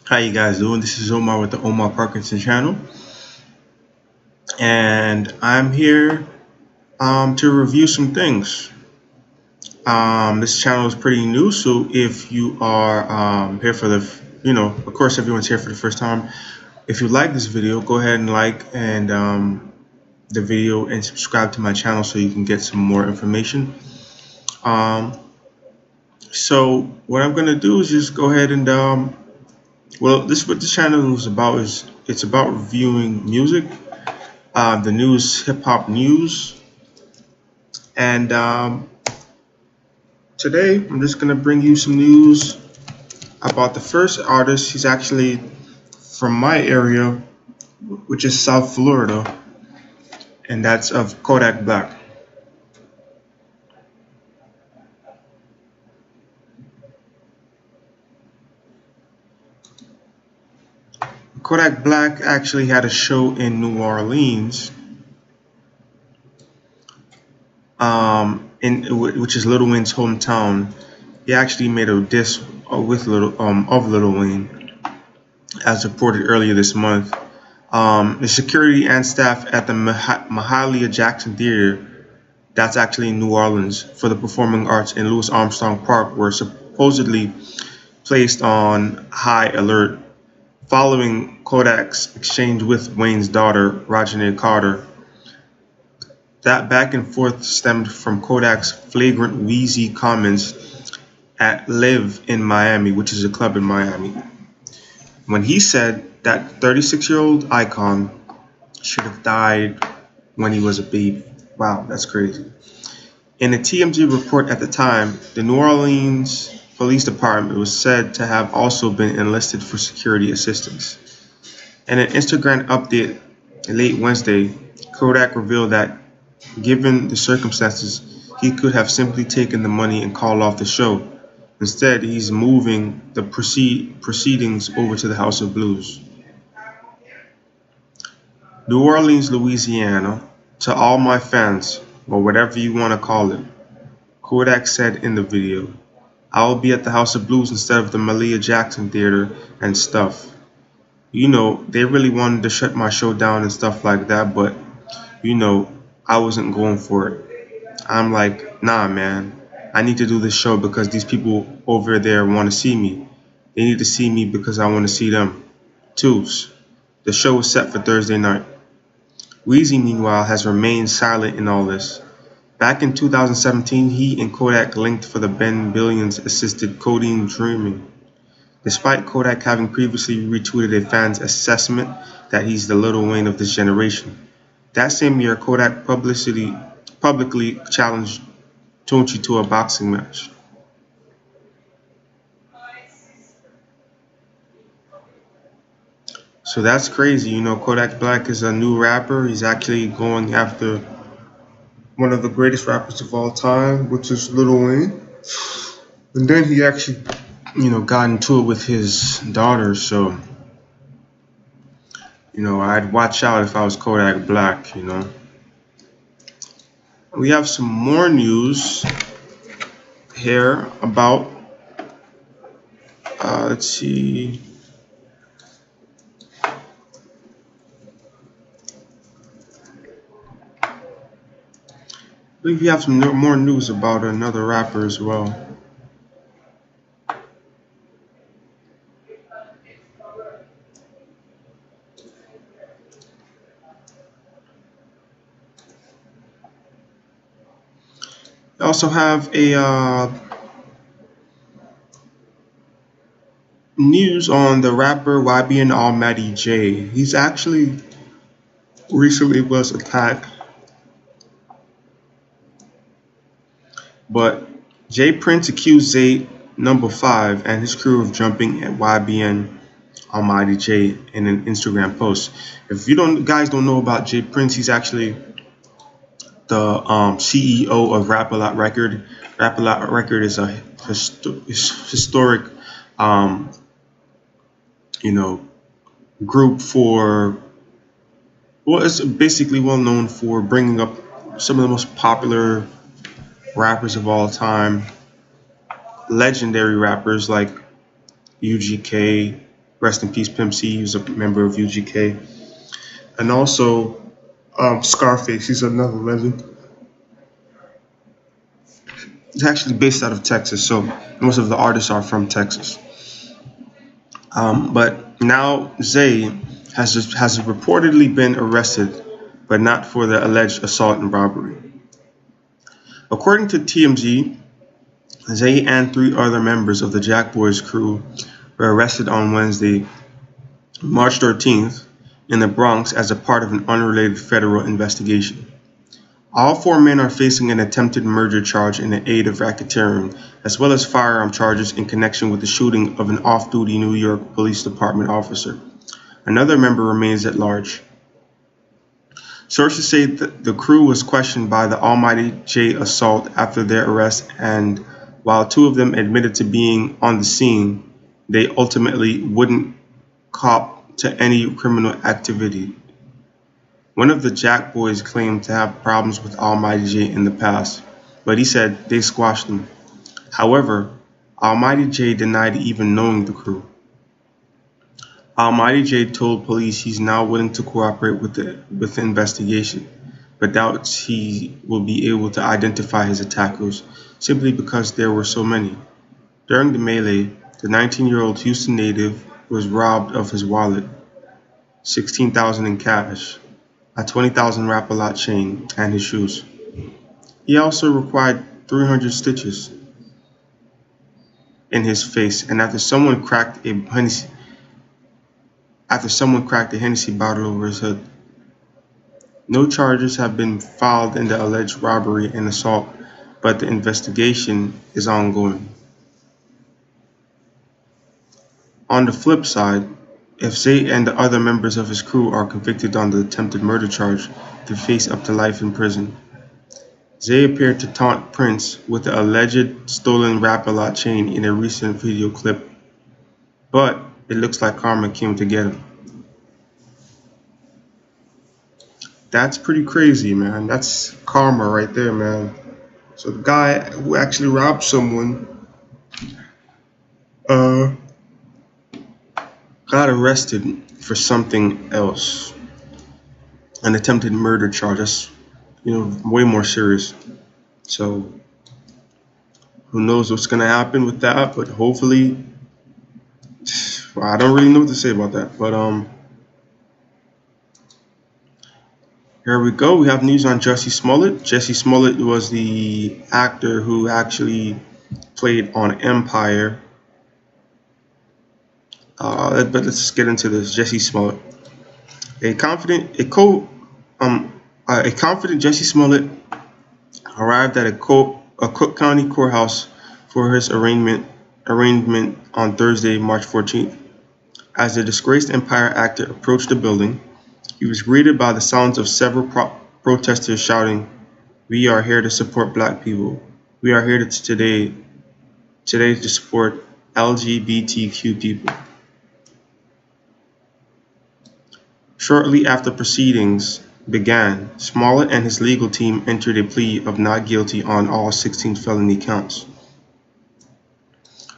How you guys doing? This is Omar with the Omar Parkinson channel, and I'm here to review some things. This channel is pretty new, so if you are here for of course, everyone's here for the first time. If you like this video, go ahead and like and the video and subscribe to my channel so you can get some more information. Um, so what I'm gonna do is just go ahead and this is what this channel is about. It's about reviewing music, the news, hip hop news, and today I'm just gonna bring you some news about the first artist. He's actually from my area, which is South Florida, and that's of Kodak Black. Kodak Black actually had a show in New Orleans, which is Lil Wayne's hometown. He actually made a diss with Lil Wayne, as reported earlier this month. The security and staff at the Mahalia Jackson Theater, that's actually in New Orleans, for the performing arts in Louis Armstrong Park were supposedly placed on high alert following Kodak's exchange with Wayne's daughter, Reginae Carter. That back and forth stemmed from Kodak's flagrant wheezy comments at Live in Miami, which is a club in Miami, when he said that 36-year-old icon should have died when he was a baby. Wow, that's crazy. In a TMZ report at the time, the New Orleans Police Department was said to have also been enlisted for security assistance. In an Instagram update late Wednesday, Kodak revealed that given the circumstances, he could have simply taken the money and called off the show. Instead, he's moving the proceedings over to the House of Blues. New Orleans, Louisiana, to all my fans, or whatever you want to call it, Kodak said in the video, I will be at the House of Blues instead of the Mahalia Jackson Theater and stuff. You know, they really wanted to shut my show down and stuff like that, but, I wasn't going for it. I'm like, nah, man, I need to do this show because these people over there want to see me. They need to see me because I want to see them. Twos. The show was set for Thursday night. Weezy, meanwhile, has remained silent in all this. Back in 2017, he and Kodak linked for the Ben Billions-assisted Codeine Dreaming, despite Kodak having previously retweeted a fan's assessment that he's the Lil Wayne of this generation. That same year, Kodak publicly challenged Tunchi to a boxing match. So that's crazy. Kodak Black is a new rapper. He's actually going after one of the greatest rappers of all time, which is Lil Wayne. And then he actually, got into it with his daughter. So, I'd watch out if I was Kodak Black, We have some more news here about, let's see. I believe we have some more news about another rapper as well. We also have a news on the rapper YBN Almighty J. He's actually recently was attacked, but J Prince accused Zay Number 5 and his crew of jumping at YBN Almighty J in an Instagram post. If you guys don't know about J Prince, he's actually the CEO of Rap A Lot Record. Rap A Lot Record is a historic, group for, well, it's basically well known for bringing up some of the most popular rappers of all time, legendary rappers like UGK, Rest in peace, Pimp C. He was a member of UGK. And also Scarface. He's another legend. He's actually based out of Texas, so most of the artists are from Texas. But now Zay has reportedly been arrested, but not for the alleged assault and robbery. According to TMZ, Zay and 3 other members of the Jack Boys crew were arrested on Wednesday, March 13th, in the Bronx as a part of an unrelated federal investigation. All 4 men are facing an attempted murder charge in the aid of racketeering, as well as firearm charges in connection with the shooting of an off-duty New York Police Department officer. Another member remains at large. Sources say that the crew was questioned by the Almighty J assault after their arrest, and while 2 of them admitted to being on the scene, they ultimately wouldn't cop to any criminal activity. One of the Jack Boys claimed to have problems with Almighty J in the past, but he said they squashed them. However, Almighty J denied even knowing the crew. Almighty J told police he's now willing to cooperate with the investigation, but doubts he will be able to identify his attackers simply because there were so many. During the melee, the 19-year-old Houston native was robbed of his wallet, $16,000 in cash, a $20,000 Rap-A-Lot chain, and his shoes. He also required 300 stitches in his face, and after someone cracked a Hennessy bottle over his head. No charges have been filed in the alleged robbery and assault, but the investigation is ongoing. On the flip side, if Zay and the other members of his crew are convicted on the attempted murder charge, they face up to life in prison. Zay appeared to taunt Prince with the alleged stolen Rap-A-Lot chain in a recent video clip, but it looks like karma came to get him. That's pretty crazy, man. That's karma right there, man. So the guy who actually robbed someone got arrested for something else, an attempted murder charge. That's, way more serious. So who knows what's gonna happen with that? But hopefully, well, I don't really know what to say about that. But here we go. We have news on Jussie Smollett. Jussie Smollett was the actor who actually played on Empire. But let's get into this. Jussie Smollett, a confident Jussie Smollett arrived at a Cook County courthouse for his arraignment on Thursday, March 14th. As the disgraced Empire actor approached the building, he was greeted by the sounds of several protesters shouting, "We are here to support Black people. We are here today to support LGBTQ people." Shortly after proceedings began, Smollett and his legal team entered a plea of not guilty on all 16 felony counts.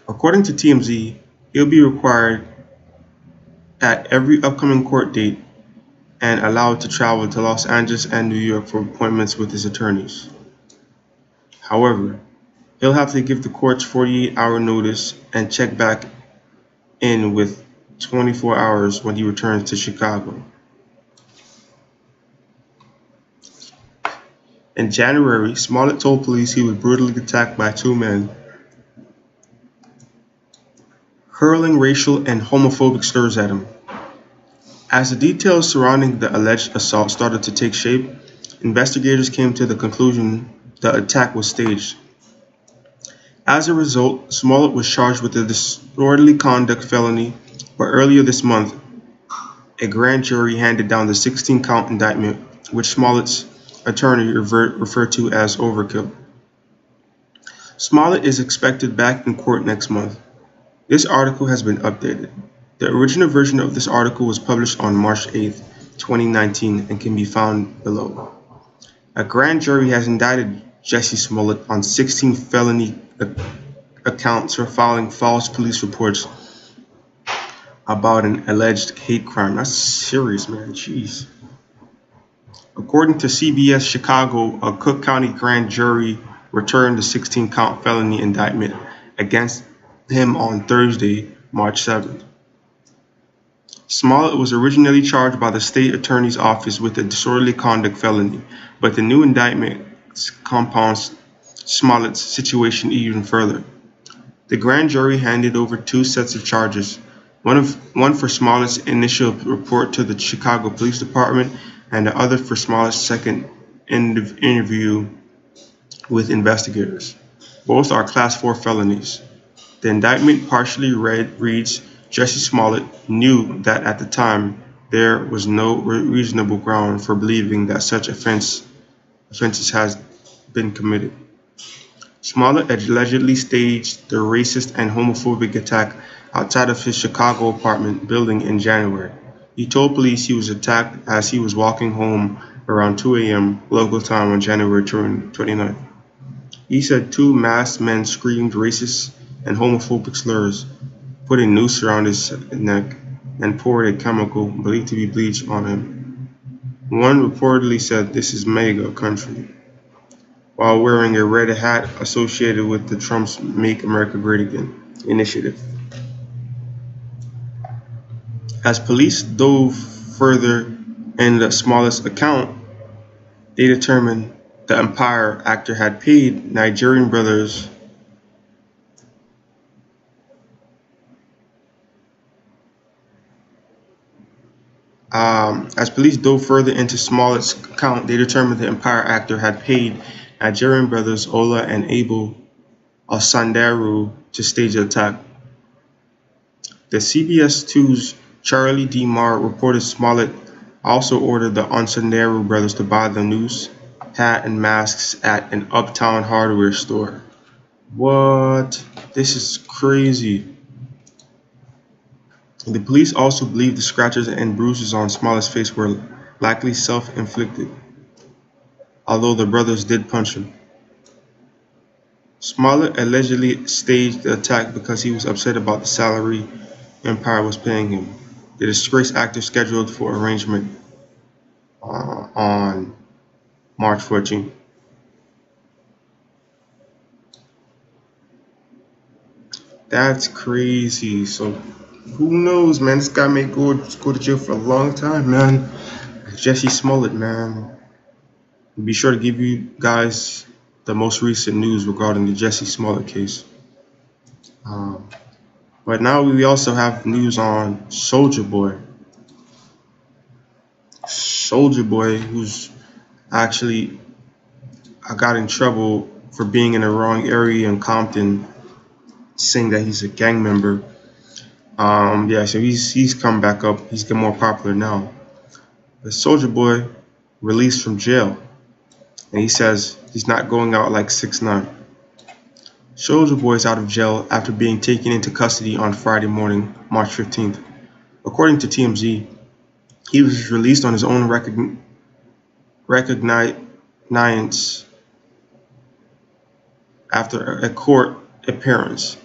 According to TMZ, he'll be required at every upcoming court date and allowed to travel to Los Angeles and New York for appointments with his attorneys. However, he'll have to give the courts 48-hour notice and check back in with 24 hours when he returns to Chicago. In January, Smollett told police he was brutally attacked by 2 men, hurling racial and homophobic slurs at him. As the details surrounding the alleged assault started to take shape, investigators came to the conclusion the attack was staged. As a result, Smollett was charged with a disorderly conduct felony, but earlier this month, a grand jury handed down the 16-count indictment, which Smollett's attorney referred to as overkill. Smollett is expected back in court next month. This article has been updated. The original version of this article was published on March 8, 2019, and can be found below. A grand jury has indicted Jussie Smollett on 16 felony accounts for filing false police reports about an alleged hate crime. That's serious, man. Jeez. According to CBS Chicago, a Cook County grand jury returned the 16-count felony indictment against him on Thursday, March 7th. Smollett was originally charged by the state attorney's office with a disorderly conduct felony, but the new indictment compounds Smollett's situation even further. The grand jury handed over two sets of charges, one for Smollett's initial report to the Chicago Police Department and the other for Smollett's second interview with investigators. Both are Class 4 felonies. The indictment partially reads, Jesse Smollett knew that at the time there was no reasonable ground for believing that such offenses has been committed. Smollett allegedly staged the racist and homophobic attack outside of his Chicago apartment building in January. He told police he was attacked as he was walking home around 2 a.m. local time on January 29th. He said two masked men screamed racist and homophobic slurs, put a noose around his neck, and poured a chemical believed to be bleach on him. One reportedly said, "This is MAGA country," while wearing a red hat associated with the Trump's Make America Great Again initiative. As police dove further in the Smollett's account, they determined the Empire actor had paid Nigerian brothers As police dove further into Smollett's account, they determined the Empire actor had paid Nigerian brothers Ola and Abel Osandaru to stage the attack. The CBS 2's Charlie D. Marr reported Smollett also ordered the Osandaru brothers to buy the noose, hat, and masks at an uptown hardware store. What? This is crazy. The police also believe the scratches and bruises on Smollett's face were likely self-inflicted, although the brothers did punch him. Smollett allegedly staged the attack because he was upset about the salary Empire was paying him. The disgraced actor scheduled for arraignment on March 14th. That's crazy. So who knows, man? This guy may go to jail for a long time, man. Jesse Smollett, man. Be sure to give you guys the most recent news regarding the Jesse Smollett case. But now we also have news on Soulja Boy. Soulja Boy, who's actually got in trouble for being in the wrong area in Compton, saying that he's a gang member. So he's come back up. He's getting more popular now. But Soulja Boy released from jail, and he says he's not going out like 6ix9ine. Soulja Boy is out of jail after being taken into custody on Friday morning, March 15th. According to TMZ, he was released on his own recognizance after a court appearance.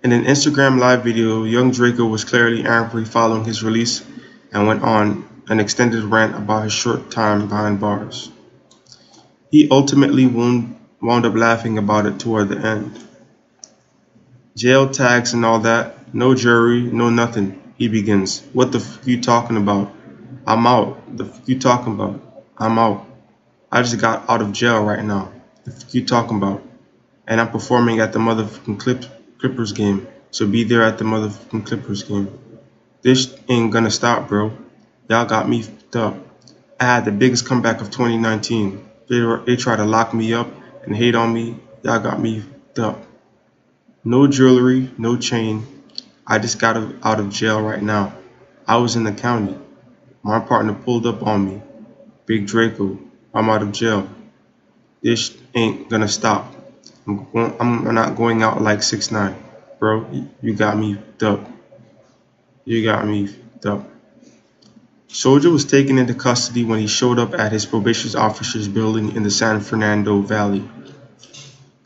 In an Instagram live video, young Draco was clearly angry following his release and went on an extended rant about his short time behind bars. He ultimately wound up laughing about it toward the end. Jail tags and all that, no jury, no nothing, he begins. What the f you talking about? I'm out. The f you talking about? I'm out. I just got out of jail right now. The f you talking about? And I'm performing at the motherfucking Clippers game, so be there at the motherfucking Clippers game. This ain't gonna stop, bro. Y'all got me f***ed up. I had the biggest comeback of 2019. They try to lock me up and hate on me. Y'all got me f***ed up. No jewelry, no chain. I just got out of jail right now. I was in the county. My partner pulled up on me. Big Draco, I'm out of jail. This ain't gonna stop. I'm not going out like 6ix9ine. Bro, you got me f***ed up. You got me f***ed up. Soulja was taken into custody when he showed up at his probation officer's building in the San Fernando Valley.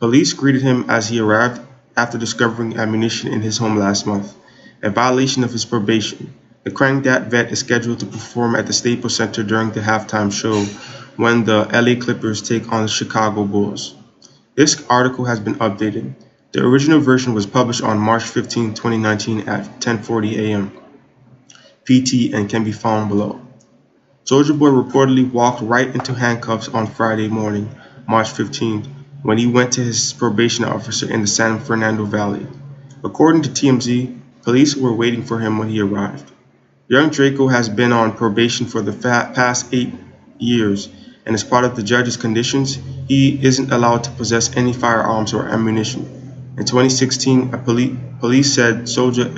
Police greeted him as he arrived after discovering ammunition in his home last month. a violation of his probation. The Crank That vet is scheduled to perform at the Staples Center during the halftime show when the LA Clippers take on the Chicago Bulls. This article has been updated. The original version was published on March 15, 2019 at 10:40 a.m. PT and can be found below. Soulja Boy reportedly walked right into handcuffs on Friday morning, March 15th, when he went to his probation officer in the San Fernando Valley. According to TMZ, police were waiting for him when he arrived. Young Draco has been on probation for the past 8 years, and as part of the judge's conditions, he isn't allowed to possess any firearms or ammunition. In 2016, police said Soulja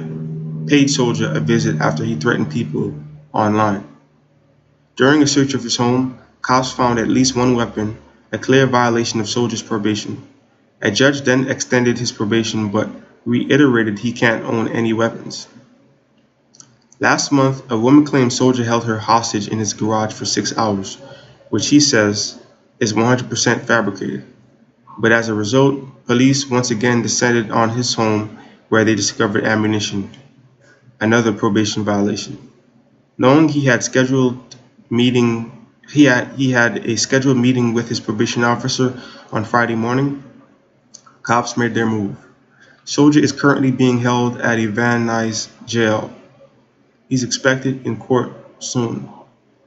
paid Soulja a visit after he threatened people online. During a search of his home, cops found at least one weapon, a clear violation of Soulja's probation. A judge then extended his probation but reiterated he can't own any weapons. Last month, a woman claimed Soulja held her hostage in his garage for 6 hours, which he says is 100% fabricated. But as a result, police once again descended on his home where they discovered ammunition, another probation violation. Knowing he had a scheduled meeting with his probation officer on Friday morning, cops made their move. Soulja is currently being held at a Van Nuys jail. He's expected in court soon.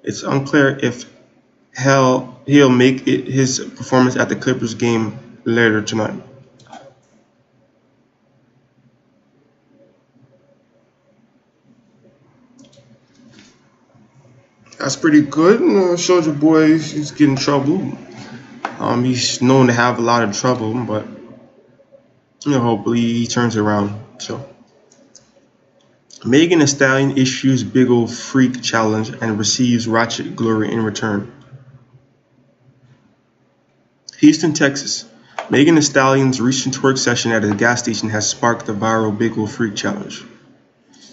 It's unclear if he'll make his performance at the Clippers game later tonight. That's pretty good. Soulja Boy is getting trouble. He's known to have a lot of trouble, but hopefully he turns around. So, Megan Thee Stallion issues Big Ol' Freak challenge and receives Ratchet glory in return. Houston, Texas. Megan Thee Stallion's recent twerk session at a gas station has sparked the viral Big Ol' Freak challenge.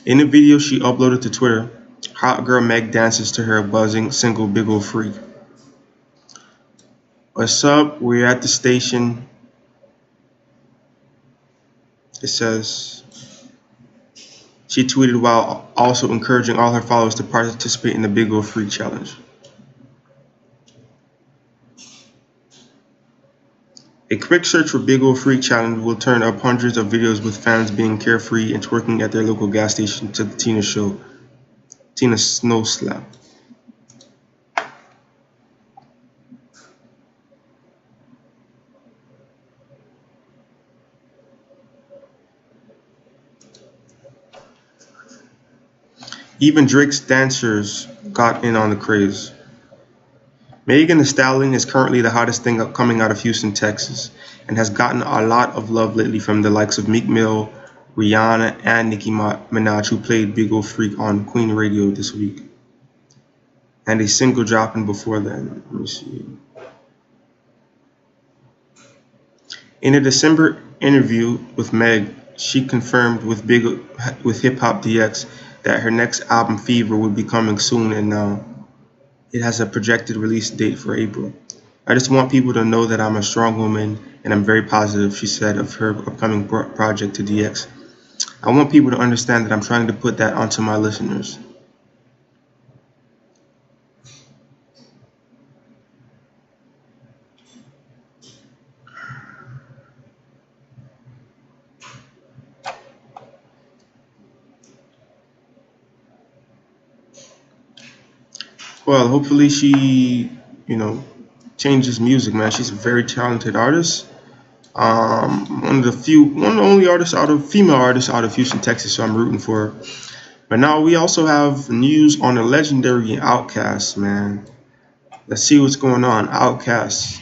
In a video she uploaded to Twitter, Hot Girl Meg dances to her buzzing single Big Ol' Freak. What's up? We're at the station. It says she tweeted while also encouraging all her followers to participate in the Big Ol' Freak challenge. A quick search for Big Ol' Freak challenge will turn up hundreds of videos with fans being carefree and twerking at their local gas station to the Tina Snow Slap. Even Drake's dancers got in on the craze. Megan Thee Stallion is currently the hottest thing coming out of Houston, Texas, and has gotten a lot of love lately from the likes of Meek Mill, Rihanna, and Nicki Minaj, who played Big Ol' Freak on Queen Radio this week. And a single dropping before then. Let me see. In a December interview with Meg, she confirmed with Hip Hop DX that her next album, Fever, would be coming soon, and now it has a projected release date for April. I just want people to know that I'm a strong woman and I'm very positive, she said of her upcoming project to DX. I want people to understand that I'm trying to put that onto my listeners. Well, hopefully she, changes music, man. She's a very talented artist. One of the only female artists out of Houston, Texas, so I'm rooting for her. But now we also have news on the legendary Outkast, man. Let's see what's going on. Outkast.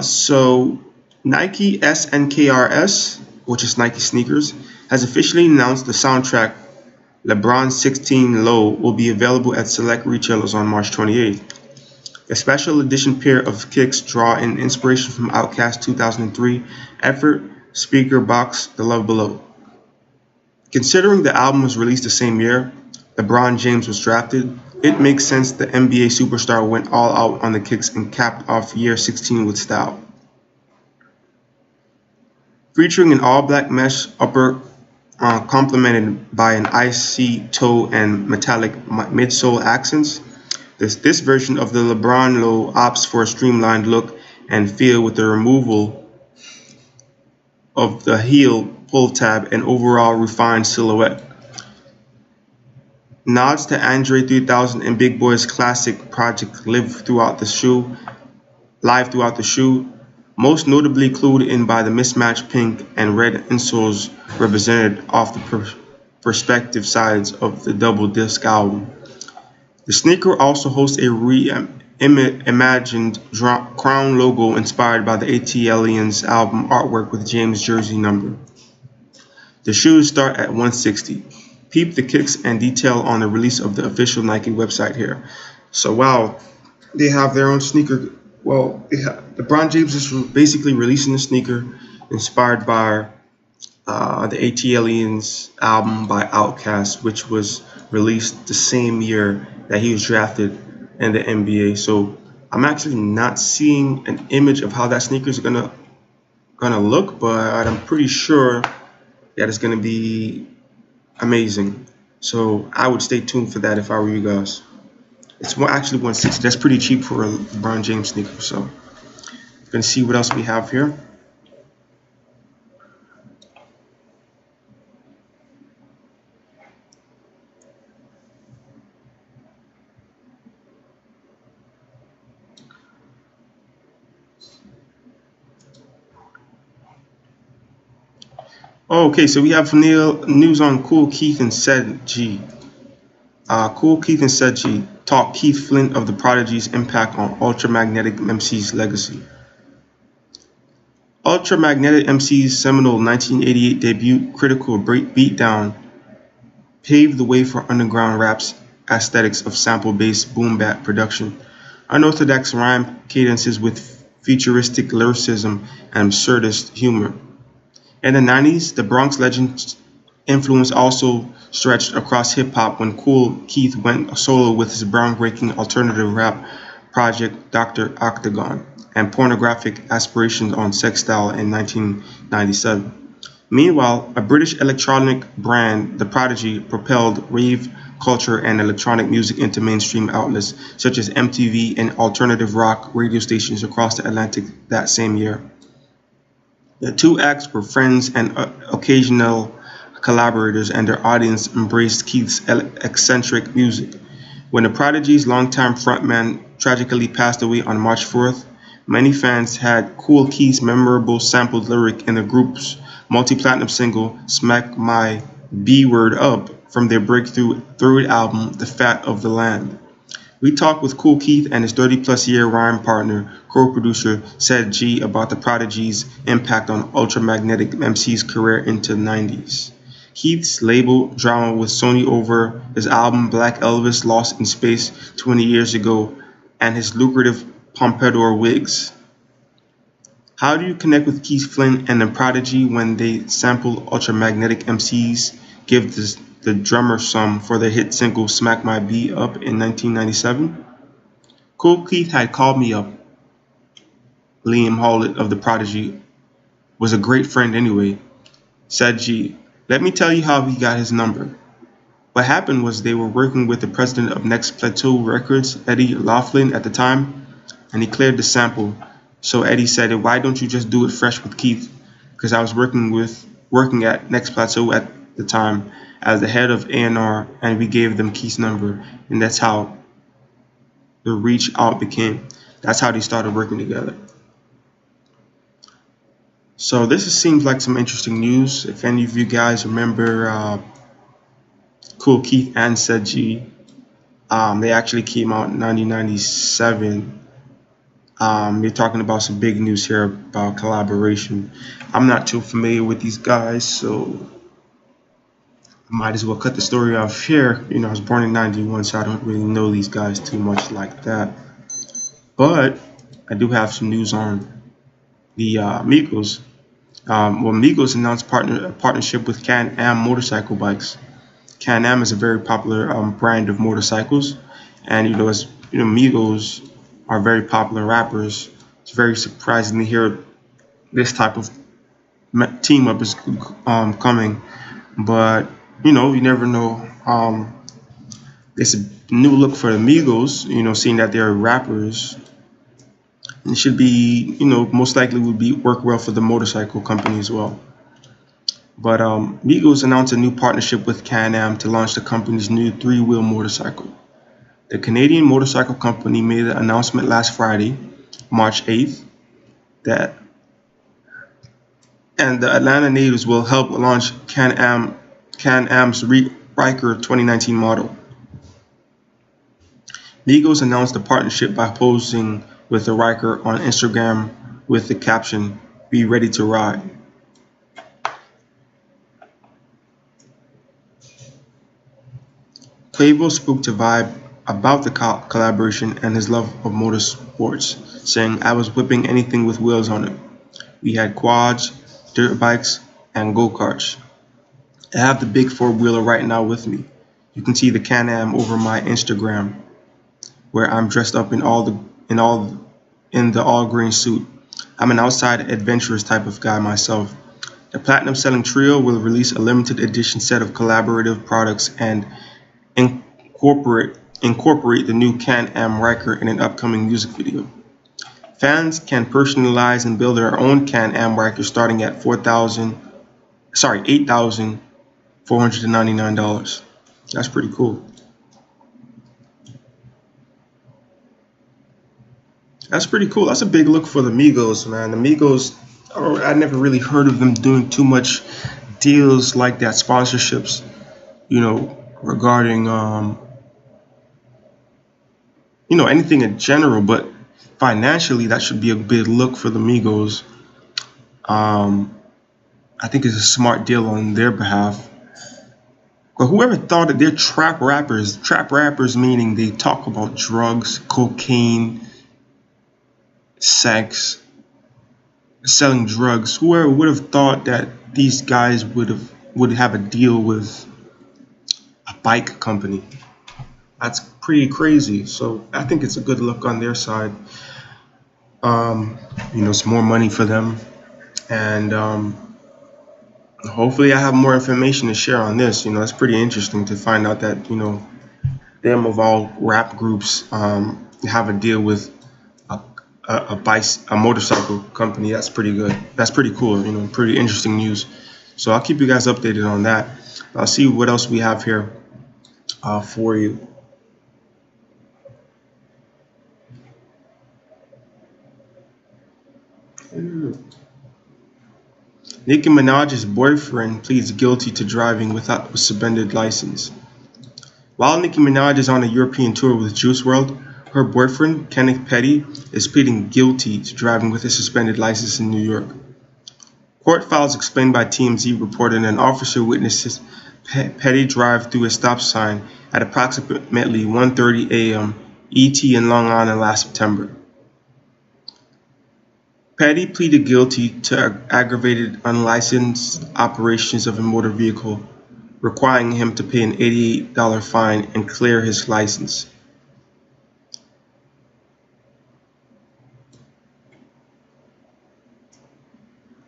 So Nike SNKRS, which is Nike sneakers, has officially announced the soundtrack LeBron 16 Low will be available at select retailers on March 28th. A special edition pair of kicks draw in inspiration from Outkast's 2003 effort, Speaker Box, The Love Below. Considering the album was released the same year LeBron James was drafted, it makes sense the NBA superstar went all out on the kicks and capped off year 16 with style. Featuring an all-black mesh upper complemented by an icy toe and metallic midsole accents. This version of the LeBron Low opts for a streamlined look and feel with the removal of the heel pull tab and overall refined silhouette. Nods to Andre 3000 and Big Boy's classic project live throughout the shoe, most notably clued in by the mismatched pink and red insoles represented off the perspective sides of the double disc album. The sneaker also hosts a reimagined crown logo inspired by the ATLiens album artwork with James jersey number. The shoes start at $160. Peep the kicks and detail on the release of the official Nike website here. So wow, they have their own sneaker. Well, LeBron James is basically releasing a sneaker inspired by the ATLiens album by Outkast, which was released the same year that he was drafted in the NBA. So I'm actually not seeing an image of how that sneaker is gonna look, but I'm pretty sure that it's gonna be amazing. So I would stay tuned for that if I were you guys. It's actually $160. That's pretty cheap for a LeBron James sneaker. So gonna see what else we have here. Okay, so we have news on Kool Keith and Said G. Kool Keith and Said G talk Keith Flint of the Prodigy's impact on Ultramagnetic MC's legacy. Ultramagnetic MC's seminal 1988 debut, Critical Beatdown, paved the way for underground rap's aesthetics of sample-based boom-bap production, unorthodox rhyme cadences with futuristic lyricism and absurdist humor. In the 90s, the Bronx legend's influence also stretched across hip-hop when Kool Keith went solo with his groundbreaking alternative rap project Dr. Octagon and pornographic aspirations on Sex Style in 1997. Meanwhile, a British electronic brand, The Prodigy, propelled rave culture and electronic music into mainstream outlets such as MTV and alternative rock radio stations across the Atlantic that same year. The two acts were friends and occasional collaborators, and their audience embraced Keith's eccentric music. When The Prodigy's longtime frontman tragically passed away on March 4th, many fans had Kool Keith's memorable sampled lyric in the group's multi-platinum single Smack My B-Word Up from their breakthrough third album, The Fat of the Land. We talked with Kool Keith and his 30-plus year rhyme partner, co-producer Said G, about The Prodigy's impact on Ultramagnetic MC's career into the 90s. Keith's label drama with Sony over his album Black Elvis Lost in Space 20 years ago, and his lucrative pompadour wigs. How do you connect with Keith Flint and The Prodigy when they sample Ultramagnetic MCs, give the drummer some for their hit single Smack My B Up in 1997? Kool Keith had called me up. Liam Howlett of The Prodigy was a great friend anyway. Said G, let me tell you how he got his number. What happened was they were working with the president of Next Plateau Records, Eddie Laughlin, at the time, and he cleared the sample. So Eddie said, why don't you just do it fresh with Keith? Because I was working at Next Plateau at the time as the head of A&R, and we gave them Keith's number, and that's how the reach out became. That's how they started working together. So this seems like some interesting news. If any of you guys remember Kool Keith and Said G, they actually came out in 1997. We're talking about some big news here about collaboration. I'm not too familiar with these guys, so I might as well cut the story off here. You know, I was born in 91, so I don't really know these guys too much like that. But I do have some news on the Migos. Migos announced a partnership with Can-Am motorcycle bikes. Can-Am is a very popular brand of motorcycles, and Migos are very popular rappers. It's very surprising to hear this type of team up is coming, but you never know. It's a new look for the Migos. Seeing that they're rappers, it should be most likely would be work well for the motorcycle company as well. But Migos announced a new partnership with Can-Am to launch the company's new three-wheel motorcycle. The Canadian motorcycle company made the announcement last Friday, March 8th, that and the Atlanta natives will help launch Can-Am's Ryker 2019 model. Migos announced the partnership by posing with the Ryker on Instagram with the caption, "Be ready to ride." Quavo spoke to Vibe about the collaboration and his love of motorsports, saying, "I was whipping anything with wheels on it. We had quads, dirt bikes, and go-karts. I have the big four-wheeler right now with me. You can see the Can-Am over my Instagram, where I'm dressed up in the all green suit. I'm an outside adventurous type of guy myself." The platinum selling trio will release a limited edition set of collaborative products and incorporate the new Can-Am Ryker in an upcoming music video. Fans can personalize and build their own Can-Am Ryker starting at $8,499. That's pretty cool. That's pretty cool. That's a big look for the Migos, man. The Migos, I never really heard of them doing too much deals like that, sponsorships, regarding anything in general. But financially, that should be a big look for the Migos. I think it's a smart deal on their behalf. But whoever thought that they're trap rappers meaning they talk about drugs, cocaine, sex, selling drugs. Whoever would have thought that these guys would have a deal with a bike company? That's pretty crazy. So I think it's a good look on their side. It's more money for them, and hopefully I have more information to share on this. It's pretty interesting to find out that them of all rap groups have a deal with a motorcycle company. That's pretty good. That's pretty cool. Pretty interesting news. So I'll keep you guys updated on that. I'll see what else we have here for you. Nicki Minaj's boyfriend pleads guilty to driving without a suspended license. While Nicki Minaj is on a European tour with Juice WRLD, her boyfriend, Kenneth Petty, is pleading guilty to driving with a suspended license in New York. Court files explained by TMZ reported an officer witnesses Petty drive through a stop sign at approximately 1:30 a.m. ET in Long Island last September. Petty pleaded guilty to aggravated unlicensed operations of a motor vehicle, requiring him to pay an $88 fine and clear his license.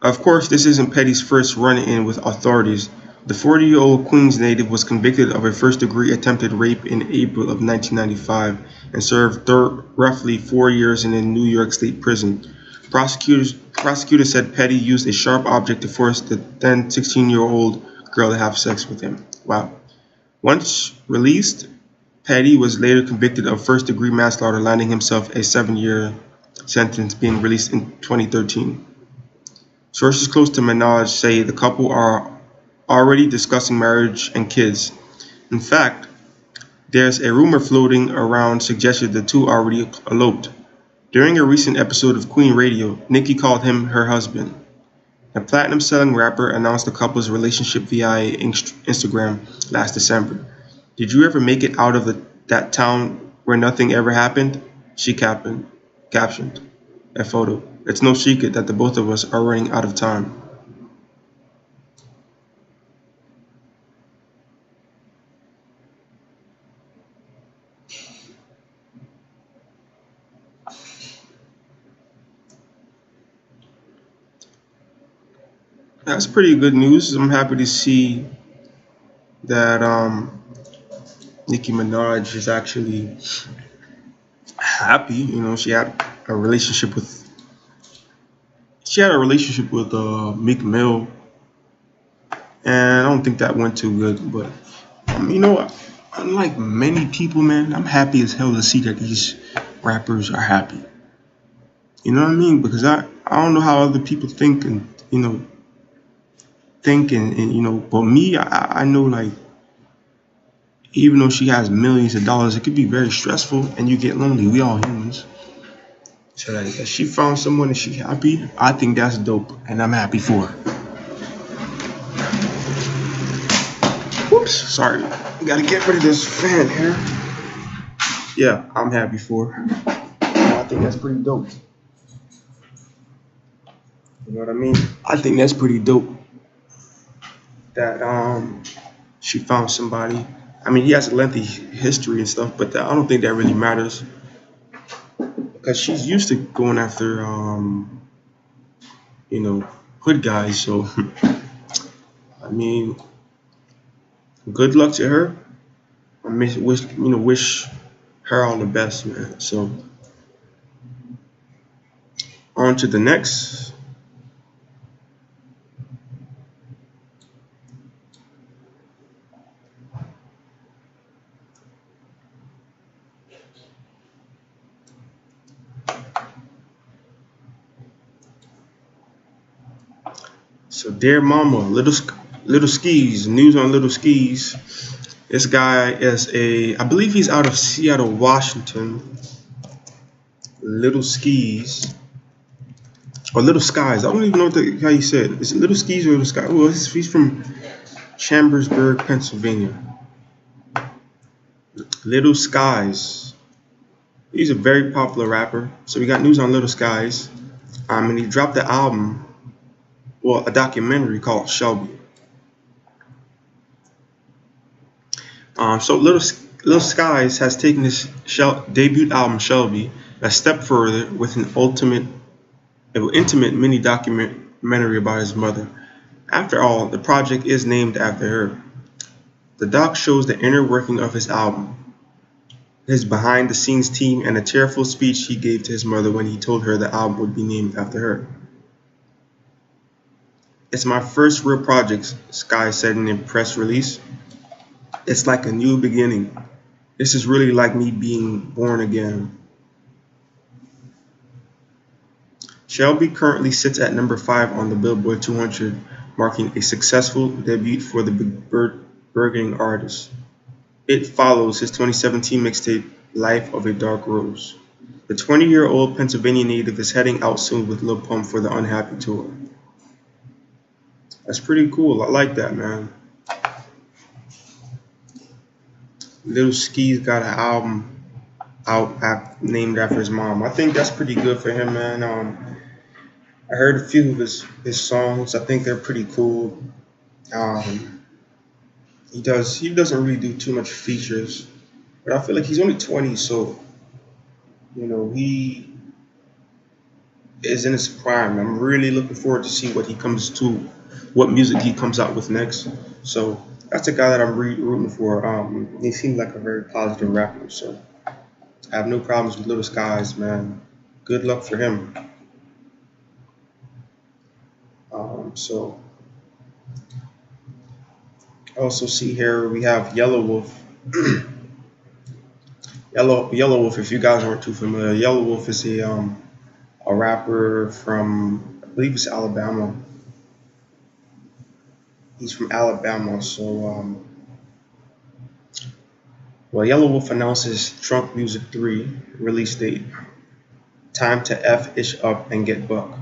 Of course, this isn't Petty's first run-in with authorities. The 40-year-old Queens native was convicted of a first-degree attempted rape in April of 1995 and served roughly 4 years in a New York State prison. Prosecutors said Petty used a sharp object to force the then 16-year-old girl to have sex with him. Wow. Once released, Petty was later convicted of first-degree manslaughter, landing himself a 7-year sentence, being released in 2013. Sources close to Minaj say the couple are already discussing marriage and kids. In fact, there's a rumor floating around suggesting the two already eloped. During a recent episode of Queen Radio, Nicki called him her husband. The platinum-selling rapper announced the couple's relationship via Instagram last December. "Did you ever make it out of that town where nothing ever happened?" She captioned a photo. "It's no secret that the both of us are running out of time." that's pretty good news. I'm happy to see that Nicki Minaj is actually happy. You know, a relationship with Meek Mill, and I don't think that went too good. But you know, unlike many people, man, I'm happy as hell to see that these rappers are happy. You know what I mean? Because I don't know how other people think and but me, I know, like, even though she has millions of dollars, it could be very stressful and you get lonely. We all humans. So like, if she found someone and she's happy, I think that's dope, and I'm happy for her. Whoops, sorry. Gotta get rid of this fan here. Yeah, I'm happy for her. I think that's pretty dope. You know what I mean? I think that's pretty dope. That she found somebody. I mean, he has a lengthy history and stuff, but I don't think that really matters because she's used to going after hood guys. So I mean, good luck to her. Wish her all the best, man. So on to the next. So, dear mama, Lil Skies. News on Lil Skies. This guy is I believe he's out of Seattle, Washington. Lil Skies or Lil Skies. I don't even know how you said it. Is it Lil Skies or Lil Skies? Well, he's from Chambersburg, Pennsylvania. Lil Skies. He's a very popular rapper. So we got news on Lil Skies. And he dropped the album. Well, a documentary called Shelby. So Lil Skies has taken his debut album Shelby a step further with an intimate mini documentary about his mother. After all, the project is named after her. The doc shows the inner working of his album, his behind-the-scenes team, and a tearful speech he gave to his mother when he told her the album would be named after her. It's my first real project, Sky said in a press release. It's like a new beginning. This is really like me being born again. Shelby currently sits at number 5 on the Billboard 200, marking a successful debut for the burgeoning artist. It follows his 2017 mixtape, Life of a Dark Rose. The 20-year-old Pennsylvania native is heading out soon with Lil Pump for the Unhappy Tour. That's pretty cool. I like that, man. Lil Skies got an album out named after his mom. I think that's pretty good for him, man. I heard a few of his songs. I think they're pretty cool. He doesn't really do too much features, but I feel like he's only 20, so he is in his prime. I'm really looking forward to see what music he comes out with next. So that's a guy that I'm rooting for. He seems like a very positive rapper, so I have no problems with Lil Skies, man. Good luck for him. So I also see here we have Yelawolf. Yelawolf, if you guys aren't too familiar, Yelawolf is a rapper from, I believe it's Alabama. He's from Alabama, so Yelawolf announces Trunk Music 3 release date. Time to F-ish up and get buck.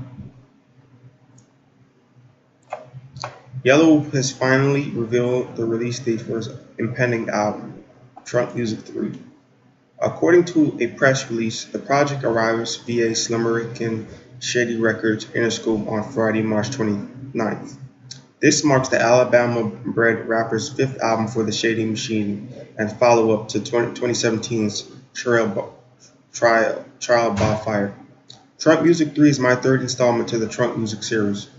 Yelawolf has finally revealed the release date for his impending album, Trunk Music 3. According to a press release, the project arrives via Slumerican Shady Records Interscope on Friday, March 29th. This marks the Alabama-bred rapper's 5th album for the Shady Machine and follow-up to 2017's Trial by Fire. Trunk Music 3 is my 3rd installment to the Trunk Music series.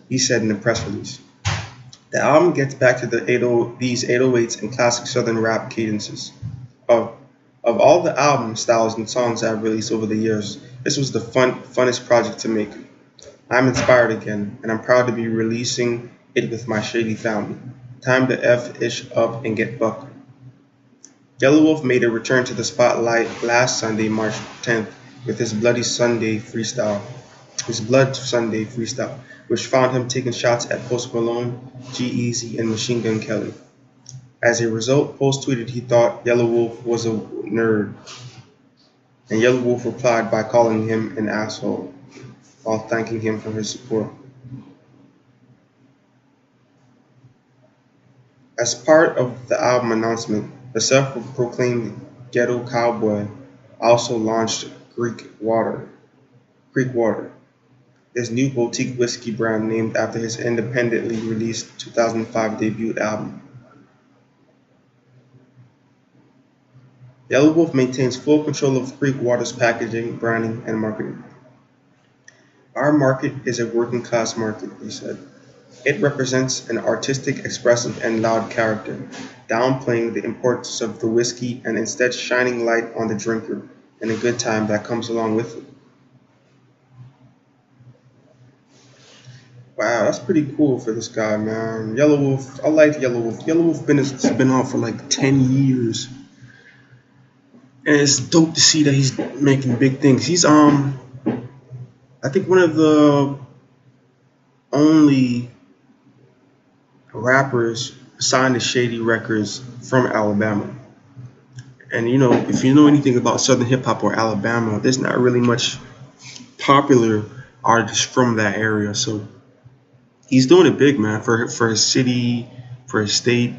he said in a press release. The album gets back to these 808s and classic southern rap cadences. Of, of all the album styles and songs I've released over the years, this was the funnest project to make. I'm inspired again, and I'm proud to be releasing it with my shady family. Time to F-ish up and get buck. Yelawolf made a return to the spotlight last Sunday, March 10th, with his Blood Sunday freestyle, which found him taking shots at Post Malone, G-Eazy, and Machine Gun Kelly. As a result, Post tweeted he thought Yelawolf was a nerd, and Yelawolf replied by calling him an asshole, while thanking him for his support. As part of the album announcement, the self-proclaimed ghetto cowboy also launched Creek Water, his new boutique whiskey brand named after his independently released 2005 debut album. Yelawolf maintains full control of Creek Water's packaging, branding, and marketing. Our market is a working class market, he said. It represents an artistic, expressive, and loud character, downplaying the importance of the whiskey and instead shining light on the drinker and a good time that comes along with it. Wow, that's pretty cool for this guy, man. Yelawolf, I like Yelawolf. Yelawolf has been out for like 10 years. And it's dope to see that he's making big things. He's I think one of the only rappers signed to Shady Records from Alabama. And if you know anything about Southern hip hop or Alabama, there's not really much popular artists from that area. So he's doing it big, man, for his city, for his state,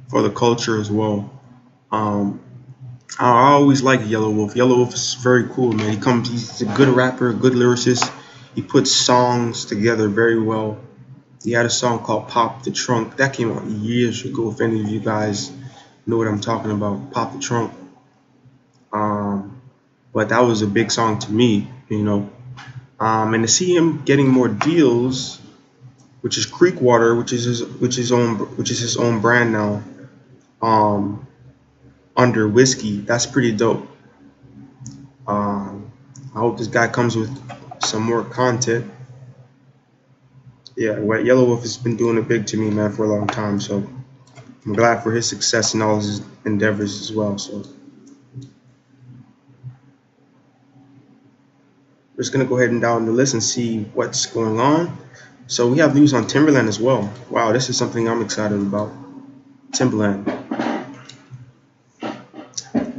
for the culture as well. I always like Yelawolf. Yelawolf is very cool, man. He's a good rapper, a good lyricist. He puts songs together very well. He had a song called Pop the Trunk. That came out years ago, if any of you guys know what I'm talking about. Pop the Trunk. But that was a big song to me, and to see him getting more deals, which is Creek Water, which is his own brand now, under whiskey, that's pretty dope. I hope this guy comes with some more content. Yeah, what Yelawolf has been doing it big to me, man, for a long time. So I'm glad for his success and all his endeavors as well. So we're just gonna go ahead and down the list and see what's going on. So we have news on Timbaland as well. Wow, this is something I'm excited about. Timbaland.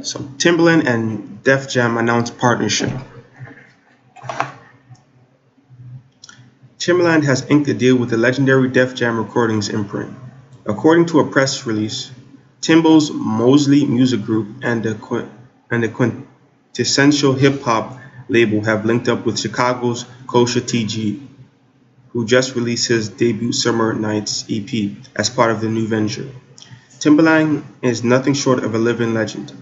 So Timbaland and Def Jam announced partnership. Timbaland has inked a deal with the legendary Def Jam Recordings imprint. According to a press release, Timbo's Mosley Music Group and the quintessential hip-hop label have linked up with Chicago's Kosta TG, who just released his debut Summer Nights EP as part of the new venture. Timbaland is nothing short of a living legend,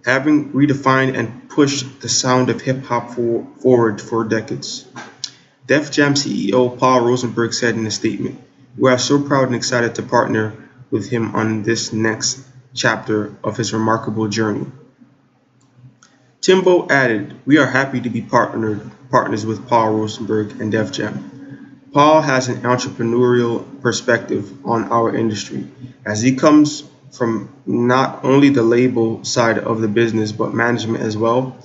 having redefined and pushed the sound of hip-hop forward for decades. Def Jam CEO Paul Rosenberg said in a statement, "We are so proud and excited to partner with him on this next chapter of his remarkable journey." Timbo added, "We are happy to be partners with Paul Rosenberg and Def Jam. Paul has an entrepreneurial perspective on our industry, as he comes from not only the label side of the business but management as well.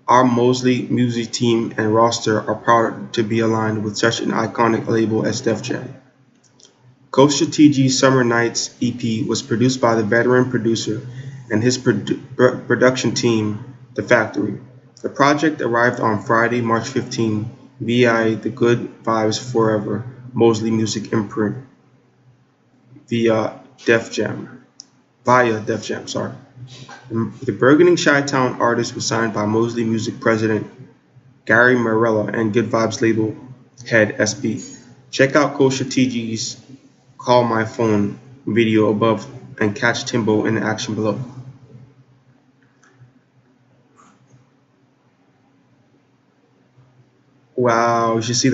Our Mosley music team and roster are proud to be aligned with such an iconic label as Def Jam." Kosta TG's Summer Nights EP was produced by the veteran producer and his production team, The Factory. The project arrived on Friday, March 15, via the Good Vibes Forever Mosley Music imprint via Def Jam. The burgeoning Chi-Town artist was signed by Mosley Music president Gary Marella and Good Vibes label head SB. Check out Kosta TG's Call My Phone video above and catch Timbo in action below. Wow, you should see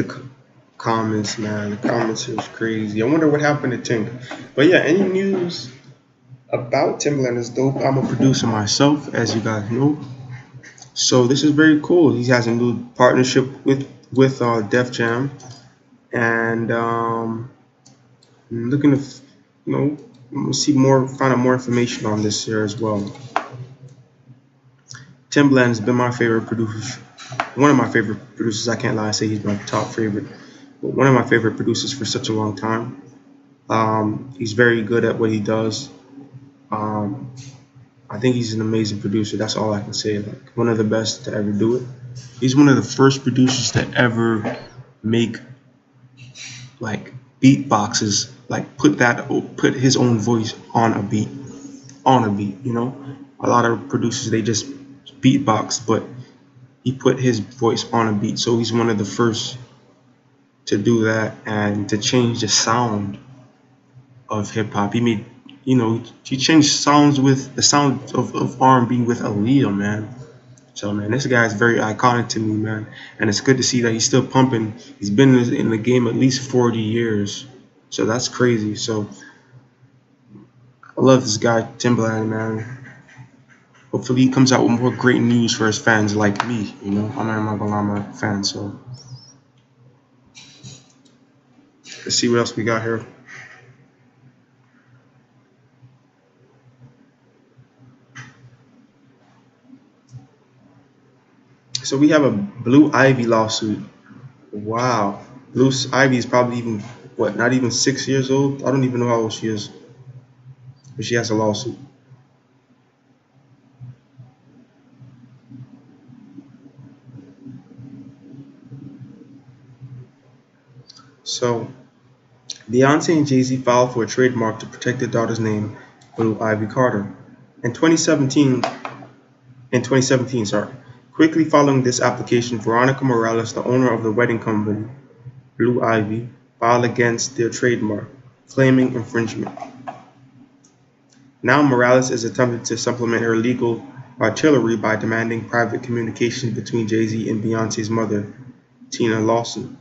comments, man. The comments is crazy. I wonder what happened to Tink. But yeah, any news about Timbaland is dope. I'm a producer myself, as you guys know. So this is very cool. He has a new partnership with Def Jam, and I'm looking to see more, find out more information on this here as well. Timbaland has been my favorite producer, one of my favorite producers. I can't lie and say he's my top favorite, but one of my favorite producers for such a long time. He's very good at what he does. Um, I think he's an amazing producer. That's all I can say. Like one of the best to ever do it. He's one of the first producers to ever make like beatboxes, like put his own voice on a beat, You know, a lot of producers they just beatbox, but he put his voice on a beat. So he's one of the first to do that and to change the sound of hip hop. He made, he changed sounds with the sound of R&B with Aaliyah, man. So man, this guy is very iconic to me, man, and it's good to see that he's still pumping. He's been in the game at least 40 years, so that's crazy. So I love this guy Timbaland, man. Hopefully he comes out with more great news for his fans like me. I'm not gonna lie, I'm a fan. So let's see what else we got here. So we have a Blue Ivy lawsuit. Wow. Blue Ivy is probably even, not even 6 years old? I don't even know how old she is. But she has a lawsuit. So, Beyonce and Jay-Z filed for a trademark to protect their daughter's name, Blue Ivy Carter. In 2017, quickly following this application, Veronica Morales, the owner of the wedding company, Blue Ivy, filed against their trademark, claiming infringement. Now Morales is attempting to supplement her legal artillery by demanding private communication between Jay-Z and Beyonce's mother, Tina Lawson.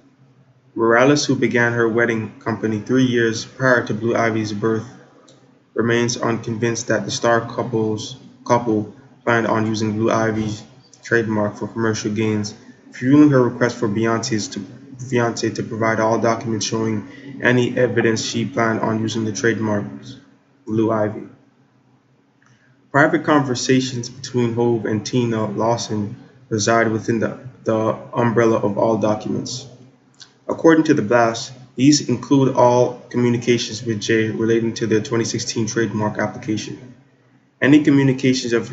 Morales, who began her wedding company 3 years prior to Blue Ivy's birth, remains unconvinced that the star couple planned on using Blue Ivy's trademark for commercial gains, fueling her request for Beyonce to provide all documents showing any evidence she planned on using the trademarks Blue Ivy. Private conversations between Hove and Tina Lawson reside within the umbrella of all documents. According to the blast, these include all communications with Jay relating to their 2016 trademark application. Any communications of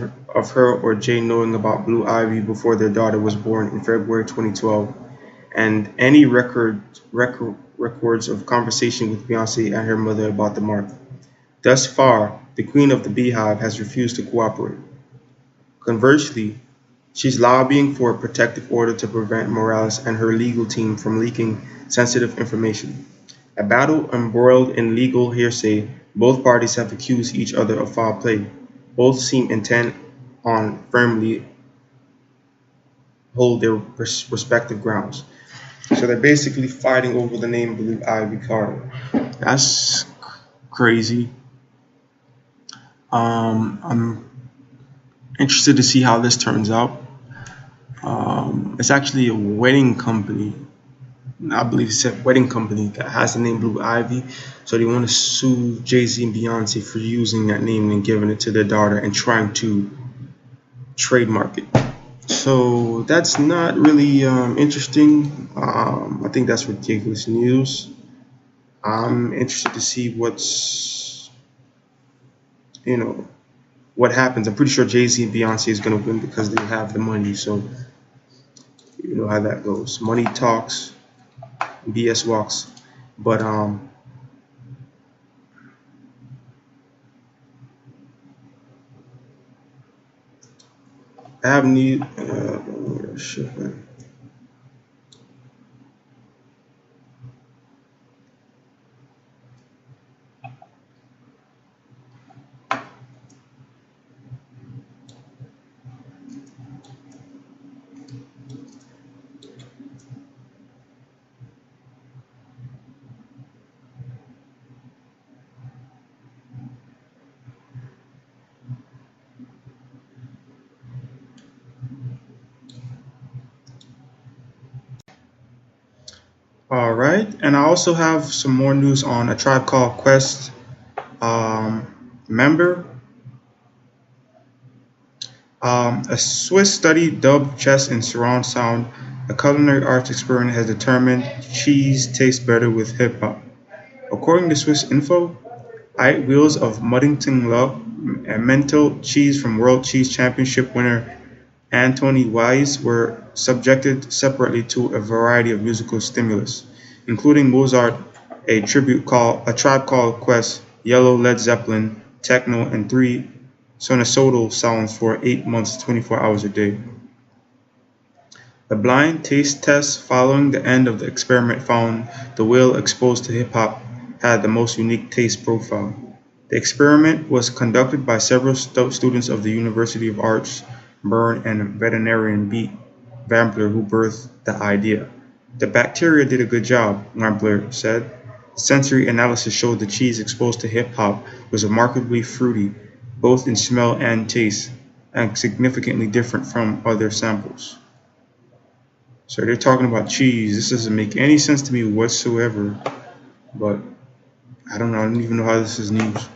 her or Jay knowing about Blue Ivy before their daughter was born in February 2012, and any records of conversation with Beyonce and her mother about the mark. Thus far, the Queen of the Beehive has refused to cooperate. Conversely, she's lobbying for a protective order to prevent Morales and her legal team from leaking sensitive information. A battle embroiled in legal hearsay, both parties have accused each other of foul play. Both seem intent on firmly hold their respective grounds. So they're basically fighting over the name Blue Ivy Carter. That's crazy. I'm interested to see how this turns out. It's actually a wedding company. I believe it's a wedding company that has the name Blue Ivy. So they want to sue Jay-Z and Beyonce for using that name and giving it to their daughter and trying to trademark it. So that's not really interesting. I think that's ridiculous news. I'm interested to see what happens. I'm pretty sure Jay-Z and Beyonce is going to win because they have the money. So you know how that goes. Money talks, BS walks. But I have need. Shit, man. All right, and I also have some more news on a Tribe Called Quest member. A Swiss study dubbed chess in surround sound, a culinary arts experiment has determined cheese tastes better with hip hop. According to Swiss Info, eight wheels of Muddington Love, a mental cheese from World Cheese Championship winner Anthony Wise, were subjected separately to a variety of musical stimulus, including Mozart, a Tribe Called Quest, Yellow, Led Zeppelin, techno, and three sinusoidal sounds for 8 months, 24 hours a day. A blind taste test following the end of the experiment found the whale exposed to hip hop had the most unique taste profile. The experiment was conducted by several students of the University of Arts, Bern, and veterinarian B. Vampler, who birthed the idea. The bacteria did a good job, Vampler said. The sensory analysis showed the cheese exposed to hip hop was remarkably fruity, both in smell and taste, and significantly different from other samples. So they're talking about cheese. This doesn't make any sense to me whatsoever, but I don't know. I don't even know how this is news.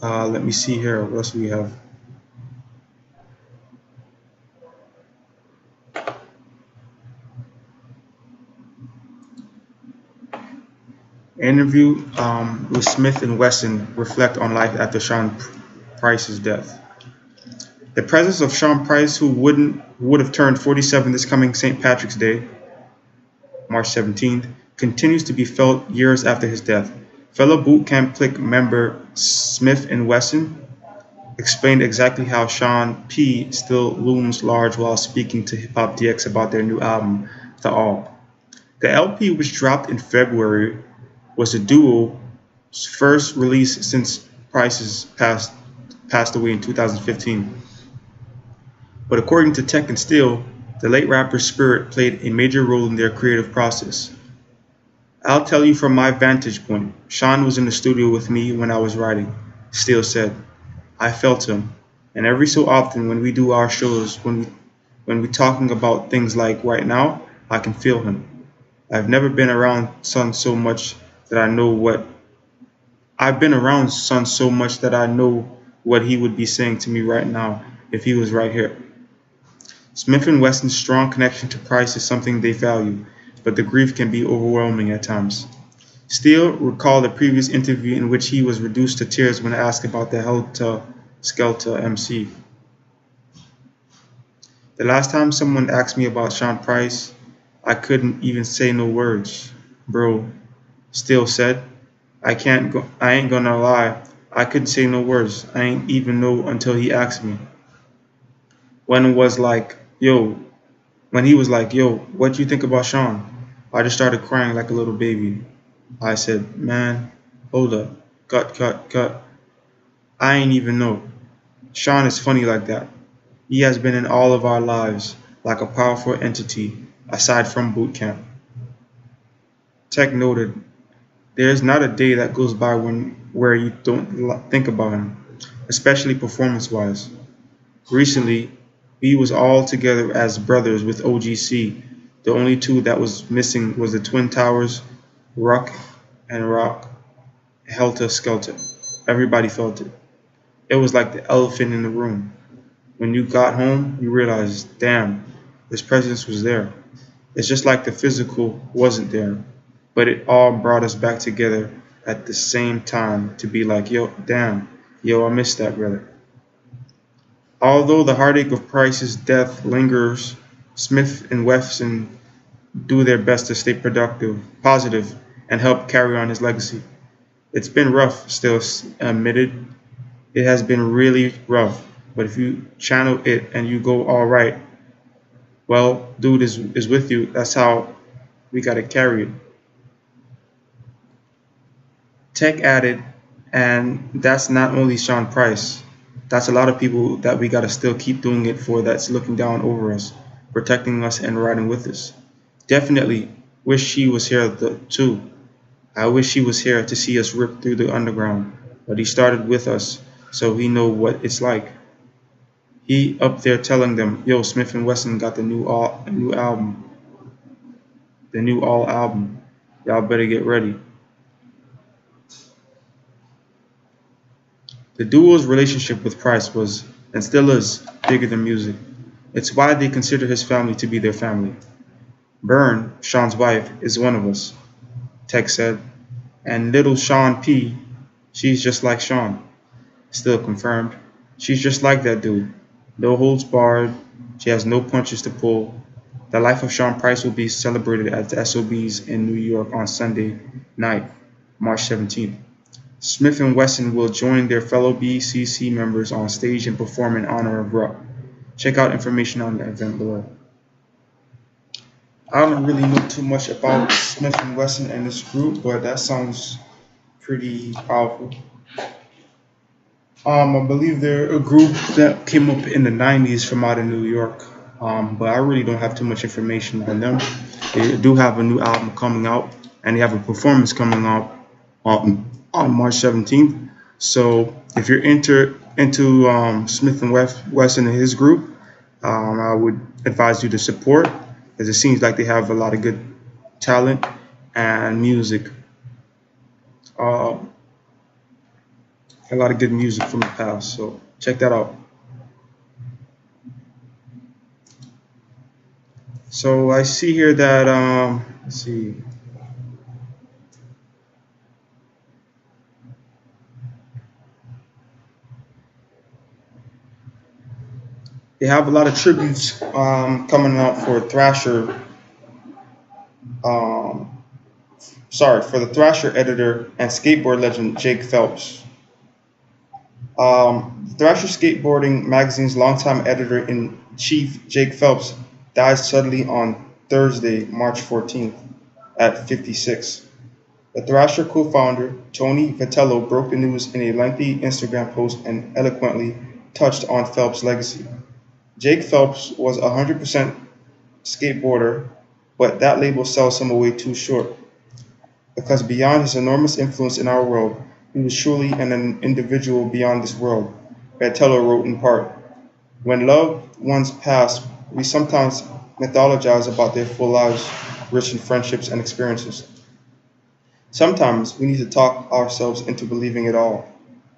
Let me see here. What else do we have? Interview with Smith and Wesson reflect on life after Sean Price's death. The presence of Sean Price, who would have turned 47 this coming St. Patrick's Day, March 17th, continues to be felt years after his death. Fellow Boot Camp Clique member Smith and Wesson explained exactly how Sean P. still looms large while speaking to Hip Hop DX about their new album, The All. The LP, which dropped in February, was the duo's first release since Price's passed away in 2015. But according to Tech and Steel, the late rapper's spirit played a major role in their creative process. I'll tell you from my vantage point, Sean was in the studio with me when I was writing, Steel said. I felt him, and every so often when we do our shows, when we're talking about things like right now, I can feel him. I've never been around Son so much that I know what I've been around Son so much that I know what he would be saying to me right now if he was right here. Smith and Wesson's strong connection to Price is something they value, but the grief can be overwhelming at times. Steele recalled a previous interview in which he was reduced to tears when asked about the Helter Skelter MC. The last time someone asked me about Sean Price, I couldn't even say no words, bro. Steele said, I ain't gonna lie, I couldn't say no words. I ain't even know until he asked me. When he was like, yo, what you think about Sean? I just started crying like a little baby. I said, man, hold up, cut. I ain't even know. Sean is funny like that. He has been in all of our lives, like a powerful entity, aside from boot camp. Tech noted, there's not a day that goes by where you don't think about him, especially performance-wise. Recently, we was all together as brothers with OGC. The only two that was missing was the Twin Towers, Rock, Helter Skelter. Everybody felt it. It was like the elephant in the room. When you got home, you realized, damn, his presence was there. It's just like the physical wasn't there, but it all brought us back together at the same time to be like, yo, damn, I missed that brother. Although the heartache of Price's death lingers, Smith and Wesson do their best to stay positive, and help carry on his legacy. It's been rough, Still admitted. It has been really rough, but if you channel it and you go all right, well, dude is with you. That's how we got to carry it. Tech added, and that's not only Sean Price. That's a lot of people that we got to still keep doing it for, that's looking down over us, protecting us and riding with us. Definitely wish she was here too. I wish he was here to see us rip through the underground, but he started with us, so he know what it's like. He up there telling them, yo, Smith and Wesson got the new album. the new All album. Y'all better get ready. The duo's relationship with Price was, and still is, bigger than music. It's why they consider his family to be their family. Byrne, Sean's wife, is one of us, Tech said. And little Sean P, she's just like Sean. Still confirmed. She's just like that dude. No holds barred. She has no punches to pull. The life of Sean Price will be celebrated at the SOBs in New York on Sunday night, March 17th. Smith and Wesson will join their fellow BCC members on stage and perform in honor of Rupp. Check out information on the event below. I don't really know too much about Smith and Wesson and this group, but that sounds pretty powerful. I believe they're a group that came up in the 90s from out of New York, but I really don't have too much information on them. They do have a new album coming out, and they have a performance coming out on March 17th. So if you're into Smith and Wesson and his group, I would advise you to support, because it seems like they have a lot of good talent and music. A lot of good music from the past, so check that out. So I see here that let's see. They have a lot of tributes coming out for Thrasher. For the Thrasher editor and skateboard legend Jake Phelps. Thrasher Skateboarding magazine's longtime editor-in-chief Jake Phelps died suddenly on Thursday, March 14th, at 56. The Thrasher co-founder Tony Vitello broke the news in a lengthy Instagram post and eloquently touched on Phelps' legacy. Jake Phelps was a 100% skateboarder, but that label sells him away too short. Because beyond his enormous influence in our world, he was truly an individual beyond this world, Vitello wrote in part. When loved ones pass, we sometimes mythologize about their full lives, rich in friendships and experiences. Sometimes we need to talk ourselves into believing it all.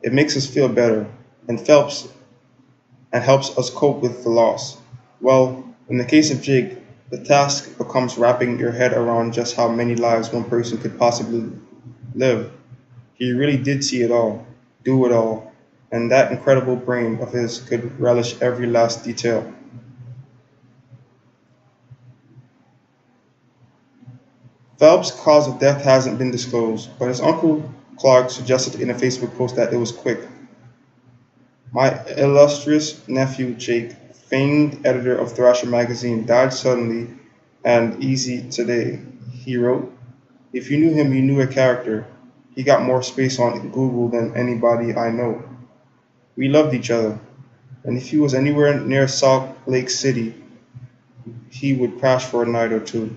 It makes us feel better, and helps us cope with the loss. Well, in the case of Jake, the task becomes wrapping your head around just how many lives one person could possibly live. He really did see it all, do it all, and that incredible brain of his could relish every last detail. Phelps' cause of death hasn't been disclosed, but his uncle Clark suggested in a Facebook post that it was quick. My illustrious nephew Jake, famed editor of Thrasher magazine, died suddenly and easy today, he wrote. If you knew him, you knew a character. He got more space on Google than anybody I know. We loved each other, and if he was anywhere near Salt Lake City, he would crash for a night or two.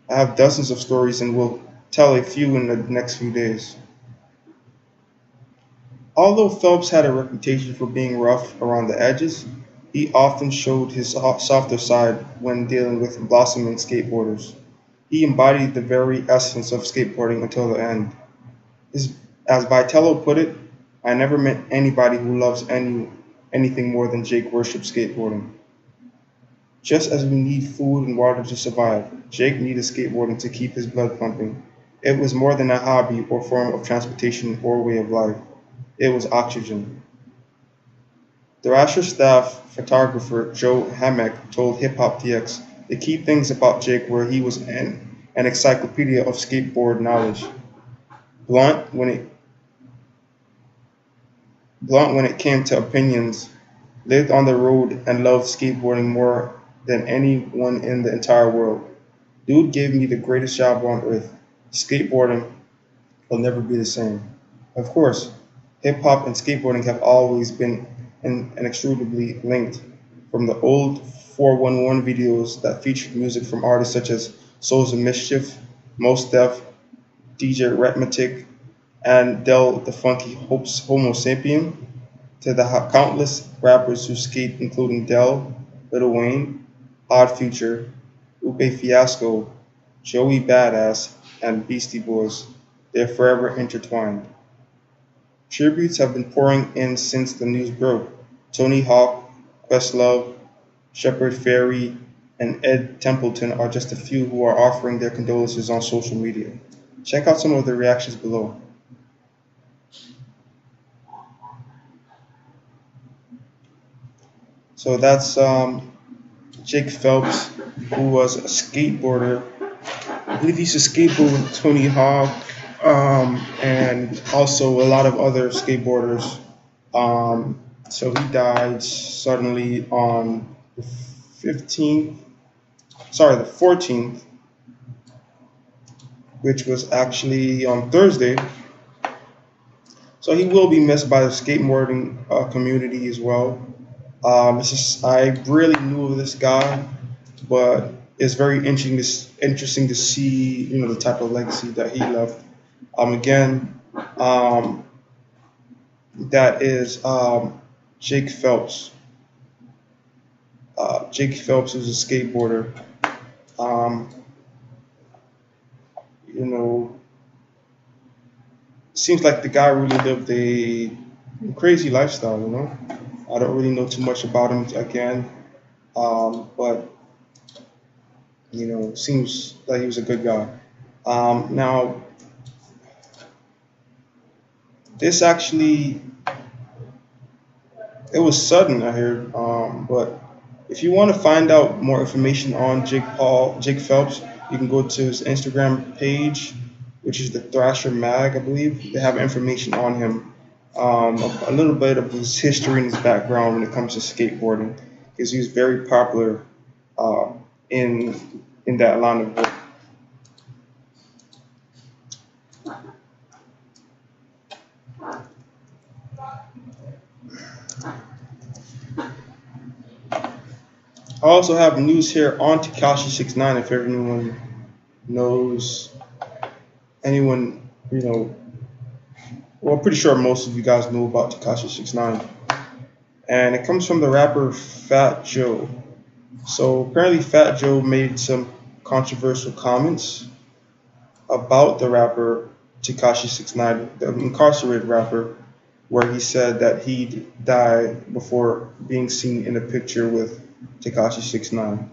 I have dozens of stories and will tell a few in the next few days. Although Phelps had a reputation for being rough around the edges, he often showed his softer side when dealing with blossoming skateboarders. He embodied the very essence of skateboarding until the end. As Vitello put it, I never met anybody who loves anything more than Jake worships skateboarding. Just as we need food and water to survive, Jake needed skateboarding to keep his blood pumping. It was more than a hobby or form of transportation or way of life. It was oxygen. Thrasher staff photographer Joe Hammack told Hip Hop DX the key things about Jake were he was an encyclopedia of skateboard knowledge. Blunt when it came to opinions, lived on the road and loved skateboarding more than anyone in the entire world. Dude gave me the greatest job on earth. Skateboarding will never be the same. Of course, hip hop and skateboarding have always been inextricably linked. From the old 411 videos that featured music from artists such as Souls of Mischief, Mos Def, DJ Rhythmatic, and Del the Funky Homo Sapien, to the countless rappers who skate, including Del, Lil Wayne, Odd Future, Lupe Fiasco, Joey Badass, and Beastie Boys. They're forever intertwined. Tributes have been pouring in since the news broke. Tony Hawk, Questlove, Shepard Fairey, and Ed Templeton are just a few who are offering their condolences on social media. Check out some of the reactions below. So that's Jake Phelps, who was a skateboarder. I believe he used to skateboard with Tony Hawk, and also a lot of other skateboarders. So he died suddenly on the 15th, sorry, the 14th, which was actually on Thursday. So he will be missed by the skateboarding community as well. I really knew of this guy, but it's very interesting to see, the type of legacy that he left. Again, that is Jake Phelps. Jake Phelps was a skateboarder. Um, you know, Seems like the guy really lived a crazy lifestyle. I don't really know too much about him again, but seems like he was a good guy. Now, this actually, it was sudden, I heard, but if you want to find out more information on Jake Phelps, you can go to his Instagram page, which is the Thrasher Mag, I believe. They have information on him, a little bit of his history and his background when it comes to skateboarding, because he was very popular in that line of work. I also have news here on Tekashi 69. If anyone knows, well, I'm pretty sure most of you guys know about Tekashi 69, and it comes from the rapper Fat Joe. So apparently, Fat Joe made some controversial comments about the rapper Tekashi 69, the incarcerated rapper, where he said that he died before being seen in a picture with Tekashi 69.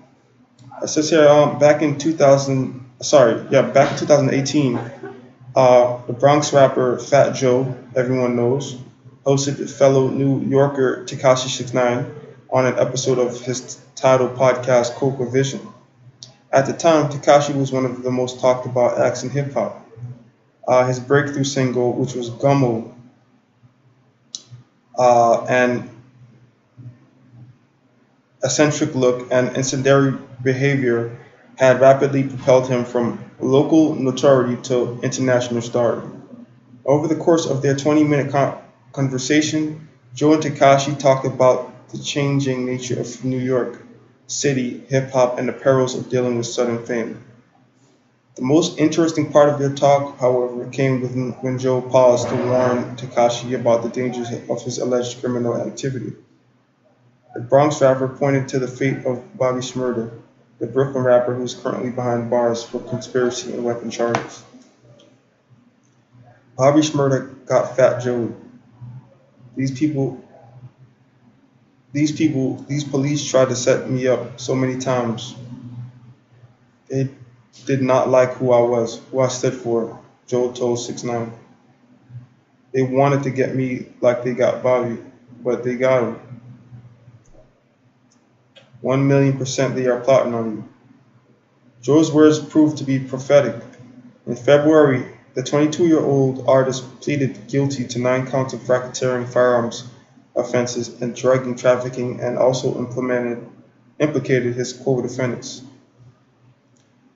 It says here, back in 2018, the Bronx rapper Fat Joe, everyone knows, hosted fellow New Yorker Tekashi 69 on an episode of his titled podcast Coca Vision. At the time, Tekashi was one of the most talked about acts in hip hop. His breakthrough single, which was Gummo, and eccentric look and incendiary behavior had rapidly propelled him from local notoriety to international stardom. Over the course of their 20-minute conversation, Joe and Tekashi talked about the changing nature of New York City hip hop and the perils of dealing with sudden fame. The most interesting part of their talk, however, came when Joe paused to warn Tekashi about the dangers of his alleged criminal activity. The Bronx rapper pointed to the fate of Bobby Shmurda, the Brooklyn rapper who is currently behind bars for conspiracy and weapon charges. Bobby Shmurda got Fat Joe. These police tried to set me up so many times. They did not like who I was, who I stood for, Joe told 6ix9ine. They wanted to get me like they got Bobby, but they got him. 1,000,000% they are plotting on you. Joe's words proved to be prophetic. In February, the 22-year-old artist pleaded guilty to 9 counts of racketeering firearms offenses and drug and trafficking, and also implicated his co-defendants.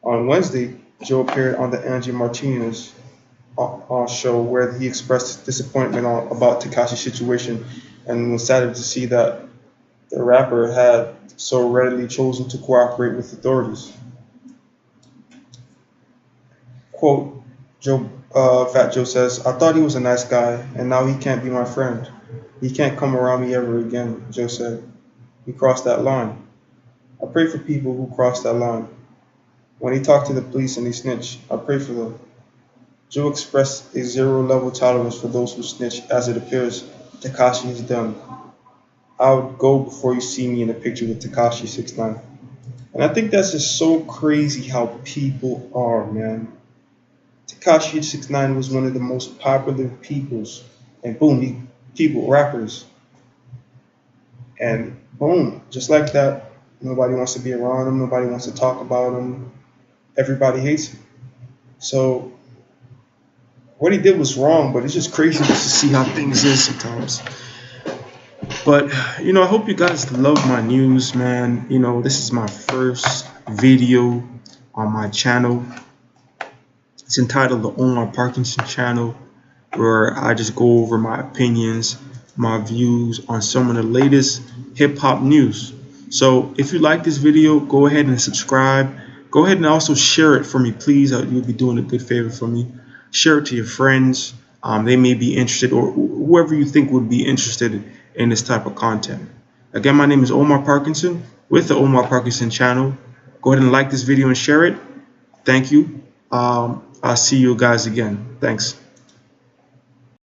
On Wednesday, Joe appeared on the Angie Martinez show, where he expressed disappointment about Tekashi's situation and was saddened to see that the rapper had so readily chosen to cooperate with authorities. Quote, Fat Joe says, "I thought he was a nice guy, and now he can't be my friend. He can't come around me ever again," Joe said. "He crossed that line. I pray for people who cross that line." When they talk to the police and they snitch, I pray for them. Joe expressed a zero-level tolerance for those who snitch, as it appears Tekashi has done. I would go before you see me in a picture with Tekashi 6ix9ine. And I think that's just so crazy how people are, man. Tekashi 6ix9ine was one of the most popular peoples, and boom, rappers. And boom, just like that, nobody wants to be around him, nobody wants to talk about him, everybody hates him. So what he did was wrong, but it's just crazy just to see how things is sometimes. But, you know, I hope you guys love my news, man. You know, this is my first video on my channel. It's entitled The Omar Parkinson Channel, where I just go over my opinions, my views on some of the latest hip-hop news. So if you like this video, go ahead and subscribe. Go ahead and also share it for me, please. You'll be doing a good favor for me. Share it to your friends. They may be interested, or whoever you think would be interested in this type of content. Again, my name is Omar Parkinson with the Omar Parkinson Channel. Go ahead and like this video and share it. Thank you. I'll see you guys again. Thanks.